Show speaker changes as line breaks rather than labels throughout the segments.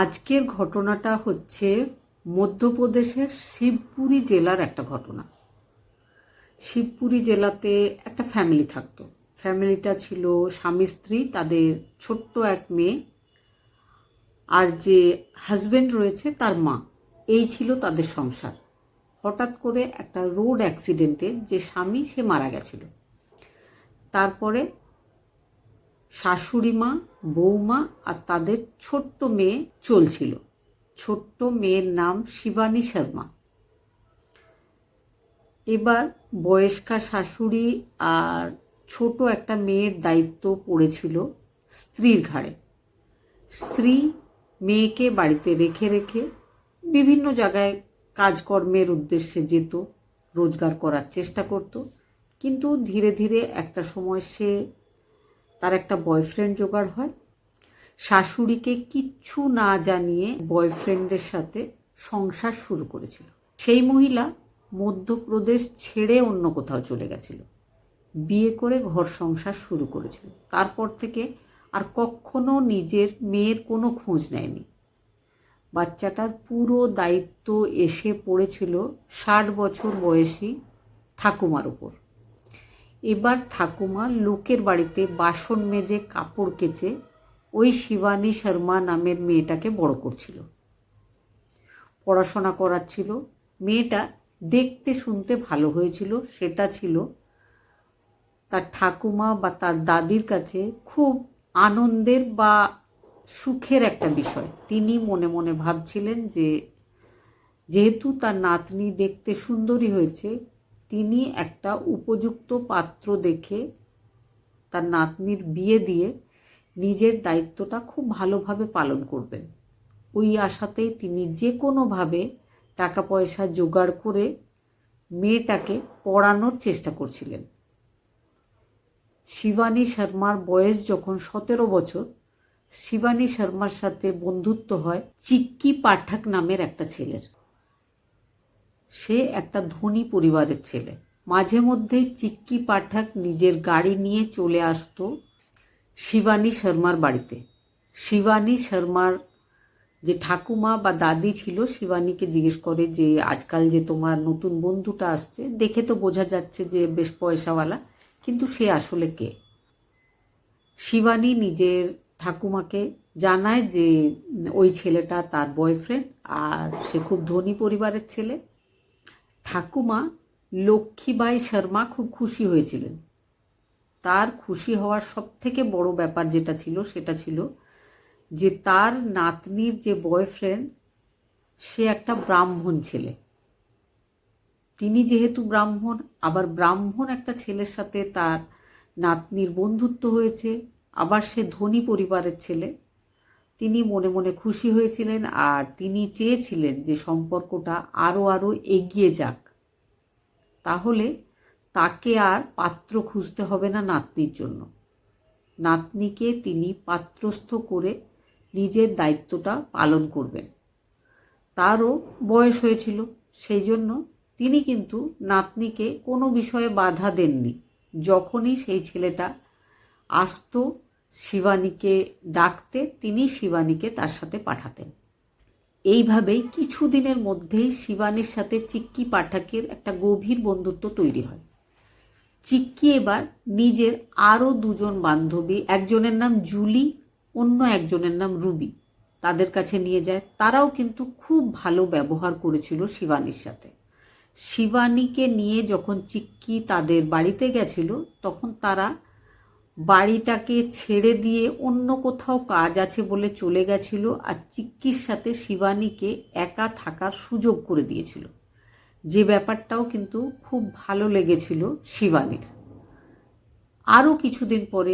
আজকের ঘটনাটা হচ্ছে মধ্যপ্রদেশের শিবপুরি জেলার একটা ঘটনা। শিবপুরি জেলাতে একটা ফ্যামিলি থাকতো। ফ্যামিলিটা ছিল স্বামী স্ত্রী, তাদের ছোট্ট এক মেয়ে, আর যে হাজবেন্ড রয়েছে তার মা। এই ছিল তাদের সংসার। হঠাৎ করে একটা রোড অ্যাক্সিডেন্টে যে স্বামী সে মারা গেছিল। তারপরে শাশুড়ি মা, বৌমা আর তাদের ছোট্ট মেয়ে চলছিল। ছোট্ট মেয়ের নাম শিবানী শর্মা। এবার বয়স্কা শাশুড়ি আর ছোট একটা মেয়ের দায়িত্ব পড়েছিল স্ত্রীর ঘাড়ে। স্ত্রী মেয়েকে বাড়িতে রেখে রেখে বিভিন্ন জায়গায় কাজকর্মের উদ্দেশ্যে যেত, রোজগার করার চেষ্টা করত। কিন্তু ধীরে ধীরে একটা সময় তার একটা বয়ফ্রেন্ড জোগাড় হয়। শাশুড়িকে কিচ্ছু না জানিয়ে বয়ফ্রেন্ডের সাথে সংসার শুরু করেছিল। সেই মহিলা মধ্যপ্রদেশ ছেড়ে অন্য কোথাও চলে গেছিল, বিয়ে করে ঘর সংসার শুরু করেছিল। তারপর থেকে আর কখনো নিজের মেয়ের কোনো খোঁজ নেয়নি। বাচ্চাটার পুরো দায়িত্ব এসে পড়েছিল 60 বছর বয়সী ঠাকুমার উপর। এবার ঠাকুমা লোকের বাড়িতে বাসন মেজে কাপড় কেচে ওই শিবানী শর্মা নামের মেয়েটাকে বড় করছিল, পড়াশোনা করাচ্ছিল। মেয়েটা দেখতে শুনতে ভালো হয়েছিল, সেটা ছিল তার ঠাকুমা বা তার দাদির কাছে খুব আনন্দের বা সুখের একটা বিষয়। তিনি মনে মনে ভাবছিলেন যে যেহেতু তার নাতনি দেখতে সুন্দরী হয়েছে, তিনি একটা উপযুক্ত পাত্র দেখে তার নাতনির বিয়ে দিয়ে নিজের দায়িত্বটা খুব ভালোভাবে পালন করবেন। ওই আশাতেই তিনি যে কোনোভাবে টাকা পয়সা জোগাড় করে মেয়েটাকে পড়ানোর চেষ্টা করছিলেন। শিবানী শর্মার বয়স যখন 17 বছর, শিবানী শর্মার সাথে বন্ধুত্ব হয় চিক্কি পাঠক নামের একটা ছেলের। সে একটা ধনী পরিবারের ছেলে। মাঝে মধ্যেই চিক্কি পাঠক নিজের গাড়ি নিয়ে চলে আসতো শিবানী শর্মার বাড়িতে। শিবানী শর্মার যে ঠাকুমা বা দাদি ছিল শিবানীকে জিজ্ঞেস করে যে আজকাল যে তোমার নতুন বন্ধুটা আসছে, দেখে তো বোঝা যাচ্ছে যে বেশ পয়সাওয়ালা, কিন্তু সে আসলে কে? শিবানী নিজের ঠাকুমাকে জানায় যে ওই ছেলেটা তার বয়ফ্রেন্ড আর সে খুব ধনী পরিবারের ছেলে। ঠাকুমা লক্ষ্মীবাই শর্মা খুব খুশি হয়েছিলেন। তার খুশি হওয়ার সব থেকে বড় ব্যাপার যেটা ছিল সেটা ছিল যে তার নাতনির যে বয়ফ্রেন্ড সে একটা ব্রাহ্মণ ছেলে। তিনি যেহেতু ব্রাহ্মণ, আবার ব্রাহ্মণ একটা ছেলের সাথে তার নাতনির বন্ধুত্ব হয়েছে, আবার সে ধনী পরিবারের ছেলে। তিনি মনে মনে খুশি হয়েছিলেন আর তিনি চেয়েছিলেন যে সম্পর্কটা আরও এগিয়ে যাক। তাহলে তাকে আর পাত্র খুঁজতে হবে না নাতনির জন্য। নাতনিকে তিনি পাত্রস্থ করে নিজের দায়িত্বটা পালন করবেন। তারও বয়স হয়েছিল, সেই জন্য তিনি কিন্তু নাতনিকে কোনো বিষয়ে বাধা দেননি। যখনই সেই ছেলেটা আসতো শিবানীকে ডাকতে, তিনি শিবানীকে তার সাথে পাঠাতেন। এইভাবেই কিছুদিনের মধ্যেই শিবানীর সাথে চিক্কি পাঠকের একটা গভীর বন্ধুত্ব তৈরি হয়। চিক্কি এবার নিজের আরও দুজন বান্ধবী, একজনের নাম জুলি, অন্য একজনের নাম রুবি, তাদের কাছে নিয়ে যায়। তারাও কিন্তু খুব ভালো ব্যবহার করেছিল শিবানীর সাথে। শিবানীকে নিয়ে যখন চিক্কি তাদের বাড়িতে গেছিল, তখন তারা বাড়িটাকে ছেড়ে দিয়ে অন্য কোথাও কাজ আছে বলে চলে গেছিল, আর চিক্কির সাথে শিবানীকে একা থাকার সুযোগ করে দিয়েছিল। যে ব্যাপারটাও কিন্তু খুব ভালো লেগেছিল শিবানীর। আরও কিছুদিন পরে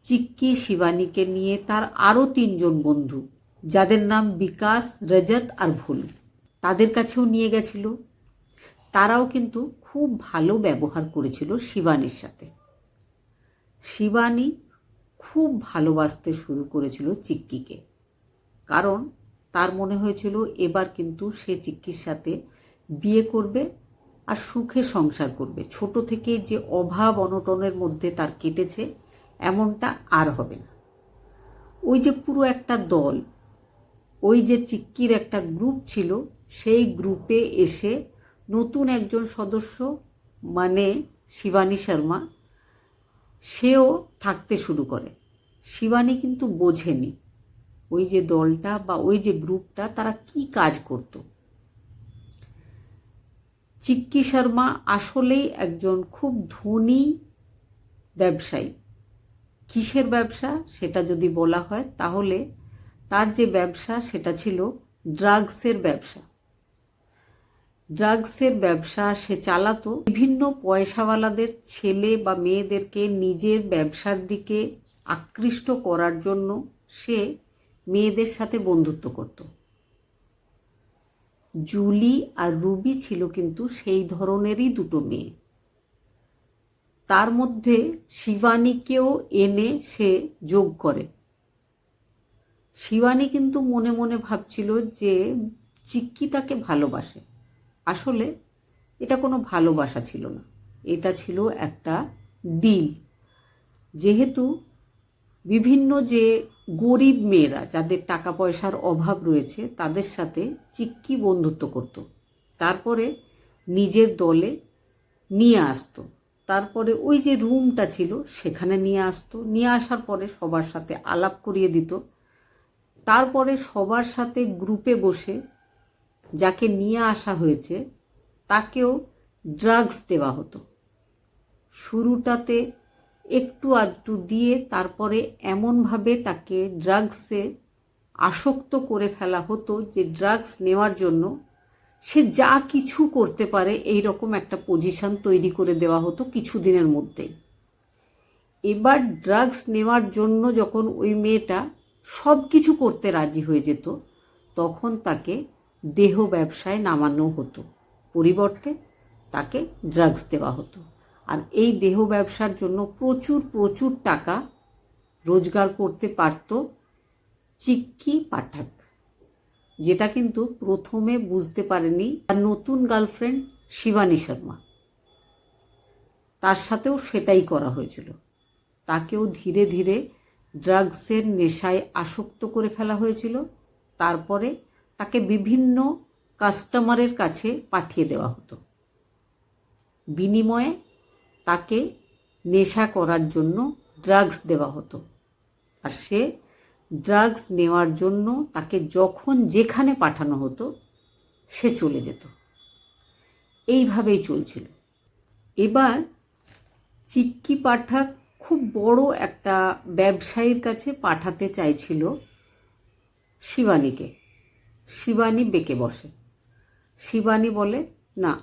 চিক্কি শিবানীকে নিয়ে তার আরও 3 জন বন্ধু, যাদের নাম বিকাশ, রজত আর ভোলু, তাদের কাছেও নিয়ে গেছিল। তারাও কিন্তু খুব ভালো ব্যবহার করেছিল শিবানীর সাথে। শিবানী খুব ভালোবাসতে শুরু করেছিল চিক্কিকে, কারণ তার মনে হয়েছিল এবার কিন্তু সে চিক্কির সাথে বিয়ে করবে আর সুখে সংসার করবে। ছোট থেকে যে অভাব অনটনের মধ্যে তার কেটেছে, এমনটা আর হবে না। ওই যে পুরো একটা দল, ওই যে চিক্কির একটা গ্রুপ ছিল, সেই গ্রুপে এসে নতুন একজন সদস্য মানে শিবানী শর্মা, সেও থাকতে শুরু করে। শিবানী কিন্তু বোঝেনি ওই যে দলটা বা ওই যে গ্রুপটা তারা কি কাজ করত। চিক্কি শর্মা আসলেই একজন খুব ধনী ব্যবসায়ী। কিসের ব্যবসা সেটা যদি বলা হয় তাহলে তার যে ব্যবসা সেটা ছিল ড্রাগসের ব্যবসা। ড্রাগসের ব্যবসা সে চালাতো। বিভিন্ন পয়সাওয়ালাদের ছেলে বা মেয়েদেরকে নিজের ব্যবসার দিকে আকৃষ্ট করার জন্য সে মেয়েদের সাথে বন্ধুত্ব করত। জুলি আর রুবি ছিল কিন্তু সেই ধরনেরই দুটো মেয়ে। তার মধ্যে শিবানীকেও এনে সে যোগ করে। শিবানী কিন্তু মনে মনে ভাবছিল যে চিক্কি তাকে ভালোবাসে। আসলে এটা কোনো ভালোবাসা ছিল না, এটা ছিল একটা ডিল। যেহেতু বিভিন্ন যে গরিব মেয়েরা যাদের টাকা পয়সার অভাব রয়েছে তাদের সাথে চিক্কি বন্ধুত্ব করত, তারপরে নিজের দলে নিয়ে আসতো। তারপরে ওই যে রুমটা ছিল সেখানে নিয়ে আসতো, নিয়ে আসার পরে সবার সাথে আলাপ করিয়ে দিত। তারপরে সবার সাথে গ্রুপে বসে যাকে নিয়ে আসা হয়েছে তাকেও ড্রাগস দেওয়া হতো। শুরুটাতে একটু আধটু দিয়ে তারপরে এমনভাবে তাকে ড্রাগসে আসক্ত করে ফেলা হতো যে ড্রাগস নেওয়ার জন্য সে যা কিছু করতে পারে এই রকম একটা পজিশন তৈরি করে দেওয়া হতো কিছুদিনের মধ্যেই। এবার ড্রাগস নেওয়ার জন্য যখন ওই মেয়েটা সব কিছু করতে রাজি হয়ে যেত তখন তাকে দেহ ব্যবসায় নামানো হতো, পরিবর্তে তাকে ড্রাগস দেওয়া হতো। আর এই দেহ ব্যবসার জন্য প্রচুর প্রচুর টাকা রোজগার করতে পারত চিক্কি পাঠক, যেটা কিন্তু প্রথমে বুঝতে পারেনি তার নতুন গার্লফ্রেন্ড শিবানী শর্মা। তার সাথেও সেটাই করা হয়েছিল। তাকেও ধীরে ধীরে ড্রাগসের নেশায় আসক্ত করে ফেলা হয়েছিল। তারপরে তাকে বিভিন্ন কাস্টমারের কাছে পাঠিয়ে দেওয়া হতো, বিনিময়ে তাকে নেশা করার জন্য ড্রাগস দেওয়া হতো। আর সে ড্রাগস নেওয়ার জন্য তাকে যখন যেখানে পাঠানো হতো সে চলে যেত। এইভাবেই চলছিল। এবার চিক্কি পাঠক খুব বড় একটা ব্যবসায়ীর কাছে পাঠাতে চাইছিল শিবানীকে। শিবানী বেঁকে বসে। শিবানী বলে না,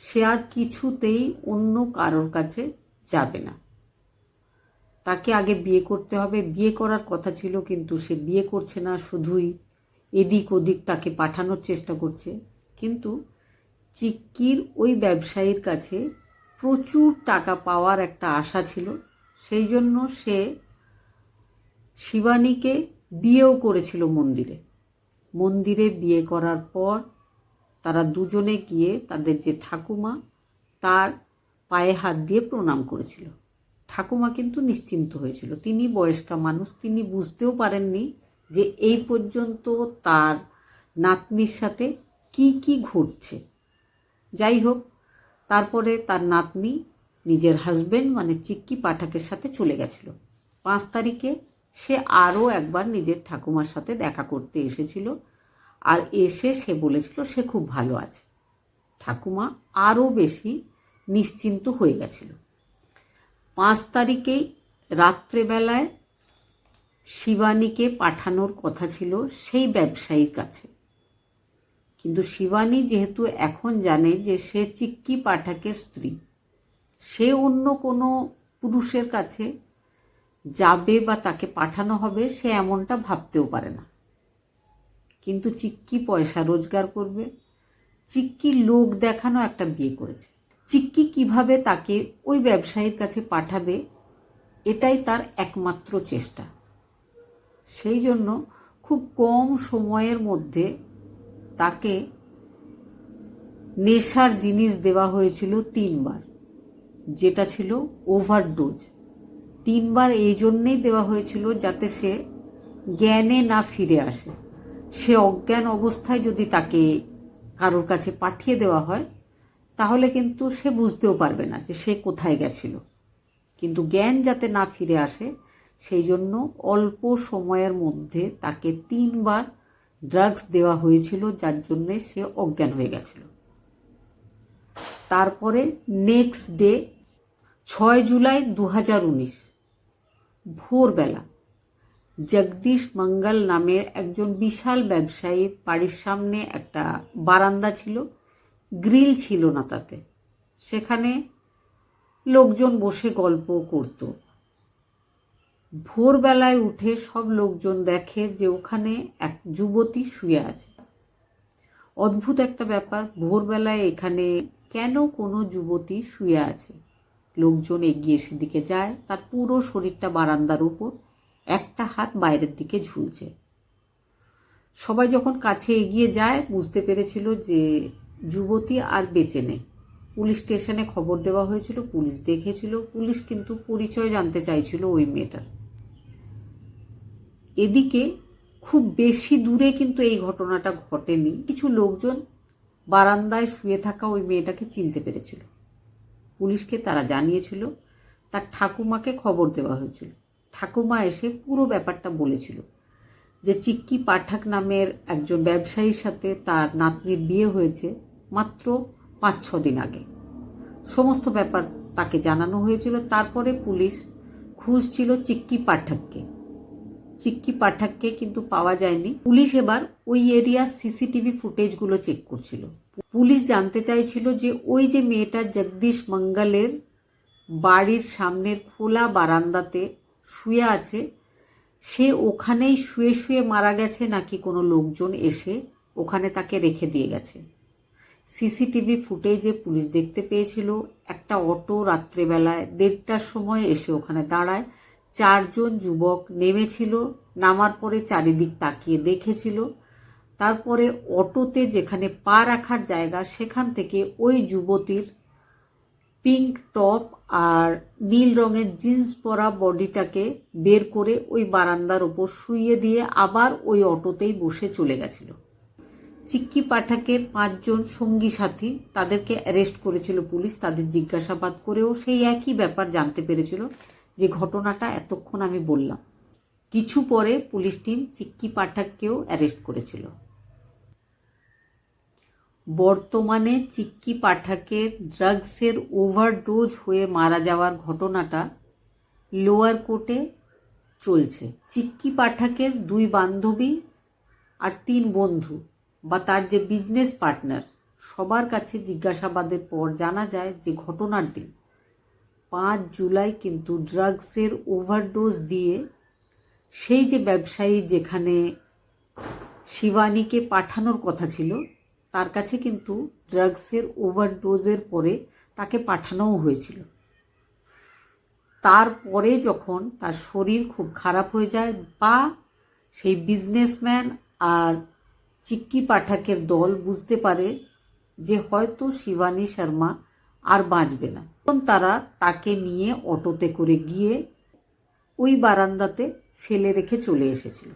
সে আর কিছুতেই অন্য কারোর কাছে যাবে না। তাকে আগে বিয়ে করতে হবে। বিয়ে করার কথা ছিল কিন্তু সে বিয়ে করছে না, শুধুই এদিক ওদিক তাকে পাঠানোর চেষ্টা করছে। কিন্তু চিক্কির ওই ব্যবসায়ীর কাছে প্রচুর টাকা পাওয়ার একটা আশা ছিল, সেই জন্য সে শিবানীকে বিয়েও করেছিল মন্দিরে। মন্দিরে বিয়ে করার পর তারা দুজনে গিয়ে তাদের যে ঠাকুমা তার পায়ে হাত দিয়ে প্রণাম করেছিল। ঠাকুমা কিন্তু নিশ্চিন্ত হয়েছিল, তিনি বয়স্কা মানুষ, তিনি বুঝতেও পারেননি যে এই পর্যন্ত তার নাতনির সাথে কি কি ঘটছে। যাই হোক, তারপরে তার নাতনি নিজের হাজবেন্ড মানে চিক্কি পাঠকের সাথে চলে গেছিল। 5 তারিখে সে আরও একবার নিজের ঠাকুমার সাথে দেখা করতে এসেছিল। আর এসে সে বলেছিল সে খুব ভালো আছে। ঠাকুমা আরও বেশি নিশ্চিন্ত হয়ে গেছিল। 5 তারিখেই রাত্রেবেলায় শিবানীকে পাঠানোর কথা ছিল সেই ব্যবসায়ীর কাছে। কিন্তু শিবানী যেহেতু এখন জানে যে সে চিক্কি পাঠকের স্ত্রী, সে অন্য কোনো পুরুষের কাছে যাবে বা তাকে পাঠানো হবে সে এমনটা ভাবতেও পারে না। কিন্তু চিক্কি পয়সা রোজগার করবে, চিক্কি লোক দেখানো একটা বিয়ে করেছে। চিক্কি কিভাবে তাকে ওই ব্যবসায়ীর কাছে পাঠাবে এটাই তার একমাত্র চেষ্টা। সেই জন্য খুব কম সময়ের মধ্যে তাকে নেশার জিনিস দেওয়া হয়েছিল 3 বার, যেটা ছিল ওভারডোজ। 3 বার এই জন্যেই দেওয়া হয়েছিল যাতে সে জ্ঞানে না ফিরে আসে। সে অজ্ঞান অবস্থায় যদি তাকে কারোর কাছে পাঠিয়ে দেওয়া হয় তাহলে কিন্তু সে বুঝতেও পারবে না যে সে কোথায় গেছিল। কিন্তু জ্ঞান যাতে না ফিরে আসে সেই জন্য অল্প সময়ের মধ্যে তাকে 3বার ড্রাগস দেওয়া হয়েছিল, যার জন্যে সে অজ্ঞান হয়ে গেছিল। তারপরে নেক্সট ডে 6 জুলাই 2019 ভোরবেলা জগদীশ মঙ্গল নামের একজন বিশাল ব্যবসায়ীর বাড়ির সামনে একটা বারান্দা ছিল, গ্রিল ছিল না তাতে, সেখানে লোকজন বসে গল্প করত। ভোরবেলায় উঠে সব লোকজন দেখে যে ওখানে এক যুবতী শুয়ে আছে। অদ্ভুত একটা ব্যাপার, ভোরবেলায় এখানে কেন কোনো যুবতী শুয়ে আছে? লোকজন এগিয়ে সেদিকে যায়, তার পুরো শরীরটা বারান্দার উপর, একটা হাত বাইরের দিকে ঝুলছে। সবাই যখন কাছে এগিয়ে যায় বুঝতে পেরেছিল যে যুবতী আর বেঁচে নেই। পুলিশ স্টেশনে খবর দেওয়া হয়েছিল, পুলিশ দেখেছিল, পুলিশ কিন্তু পরিচয় জানতে চাইছিল ওই মেয়েটার। এদিকে খুব বেশি দূরে কিন্তু এই ঘটনাটা ঘটেনি। কিছু লোকজন বারান্দায় শুয়ে থাকা ওই মেয়েটাকে চিনতে পেরেছিল, পুলিশকে তারা জানিয়েছিল, তার ঠাকুমাকে খবর দেওয়া হয়েছিল। ঠাকুমা এসে পুরো ব্যাপারটা বলেছিল যে চিক্কি পাঠক নামের একজন ব্যবসায়ীর সাথে তার নাতনির বিয়ে হয়েছে মাত্র 5-6 দিন আগে। সমস্ত ব্যাপার তাকে জানানো হয়েছিল। তারপরে পুলিশ খুঁজছিল চিক্কি পাঠককে। চিক্কি পাঠককে কিন্তু পাওয়া যায়নি। পুলিশ এবার ওই এরিয়ার সিসিটিভি ফুটেজগুলো চেক করছিল। পুলিশ জানতে চাইছিল যে ওই যে মেয়েটা জগদীশ মঙ্গলের বাড়ির সামনের খোলা বারান্দাতে শুয়ে আছে, সে ওখানেই শুয়ে শুয়ে মারা গেছে নাকি কোনো লোকজন এসে ওখানে তাকে রেখে দিয়ে গেছে। সিসিটিভি ফুটেজে পুলিশ দেখতে পেয়েছিল একটা অটো রাত্রেবেলায় 1:30টার সময় এসে ওখানে দাঁড়ায়। 4 জন যুবক নেমেছিল, নামার পরে চারিদিক তাকিয়ে দেখেছিল। তারপরে অটোতে যেখানে পা রাখার জায়গা সেখান থেকে ওই যুবতীর পিঙ্ক টপ আর নীল রঙের জিন্স পরা বডিটাকে বের করে ওই বারান্দার ওপর শুইয়ে দিয়ে আবার ওই অটোতেই বসে চলে গেছিল। চিক্কি পাঠকের 5 জন সঙ্গী সাথী, তাদেরকে অ্যারেস্ট করেছিল পুলিশ। তাদের জিজ্ঞাসাবাদ করেও সেই একই ব্যাপার জানতে পেরেছিল যে ঘটনাটা এতক্ষণ আমি বললাম। কিছু পরে পুলিশ টিম চিক্কি পাঠককেও অ্যারেস্ট করেছিল। বর্তমানে চিক্কি পাঠকের ড্রাগসের ওভারডোজ হয়ে মারা যাওয়ার ঘটনাটা লোয়ার কোর্টে চলছে। চিক্কি পাঠকের 2 বান্ধবী আর 3 বন্ধু বা তার যে বিজনেস পার্টনার, সবার কাছে জিজ্ঞাসাবাদের পর জানা যায় যে ঘটনার দিন 5 জুলাই কিন্তু ড্রাগসের ওভারডোজ দিয়ে সেই যে ব্যবসায়ী যেখানে শিবানীকে পাঠানোর কথা ছিল তার কাছে কিন্তু ড্রাগসের ওভারডোজের পরে তাকে পাঠানোও হয়েছিল। তারপরে যখন তার শরীর খুব খারাপ হয়ে যায় বা সেই বিজনেসম্যান আর চিক্কি পাঠকের দল বুঝতে পারে যে হয়তো শিবানী শর্মা আর বাঁচবে না, তখন তারা তাকে নিয়ে অটোতে করে গিয়ে ওই বারান্দাতে ফেলে রেখে চলে এসেছিল।